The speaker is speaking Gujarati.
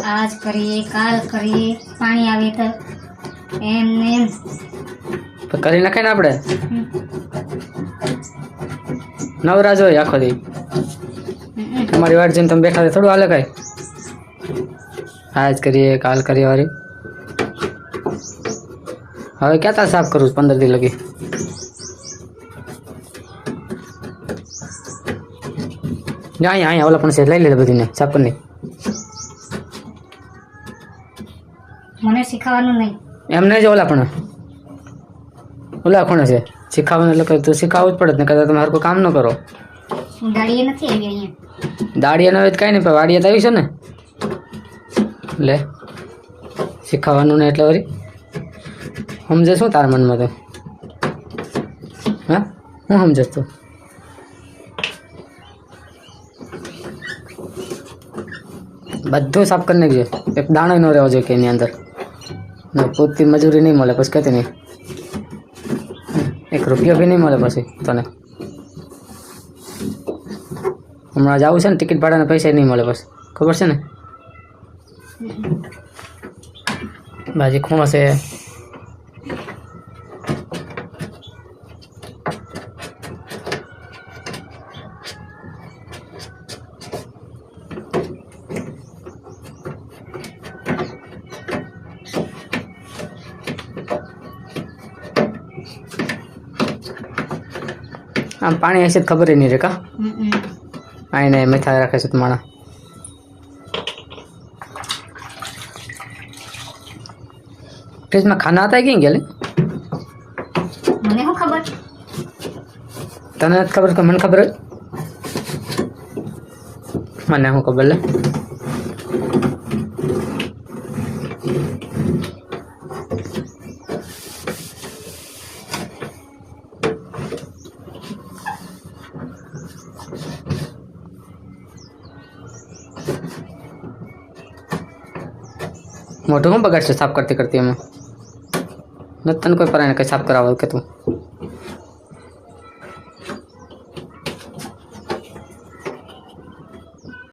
आज करिए काल करिए पानी आवे तो एम नेम તો કરી નાખે ને આપણે નવરાજ હોય આખો દી તમારી વાટ જેમ તમે બેઠા થોડું હાલે કાંઈ આજ કરીએ કાલ કરીએ વારી હવે ક્યાં તાર સાફ કરું 15 દી લગી અહીંયા ઓલા પણ છે લઈ લે બધીને સાફ કરી મને શીખવાનું નહીં એમ નહીં જ ઓલા પણ ઓલા કોણ છે શીખવાનું એટલે તું શીખવું જ પડે ને કદાચ તમે હરખું કામ ન કરો દાડીએ નથી આવી અહીંયા દાડીએ ન હોય તો કાંઈ નહીં પણ વાડીએ તો આવી છે ને લે શીખવાનું ને એટલે વળી સમજે શું તારા મનમાં તો હા હું સમજસ તું બધું સાફ કરી નાખજો એક દાણો ન રહેવો જોઈએ કે એની અંદર ને પૂરતી મજૂરી નહીં મળે પછી કહેતી નહીં 1 રૂપિયો બી નહીં મળે પછી તને હમણાં જવું છે ને ટિકિટ ભાડાના પૈસા નહીં મળે બસ ખબર છે ને બાજી ખૂણ હશે આમ પાણી હશે ખબર નહીં રે કા આઈને મેથા રાખે છે તમારા ફ્રીજમાં ખાના હતા ક્યાં ગયા મને શું ખબર તને નથી ખબર કે મને ખબર હોય મને શું ખબર લે મોટું શું બગાડશે સાફ કરતી કરતી એમાં નથી તને કોઈ પરાણે કંઈ સાફ કરાવો કે તું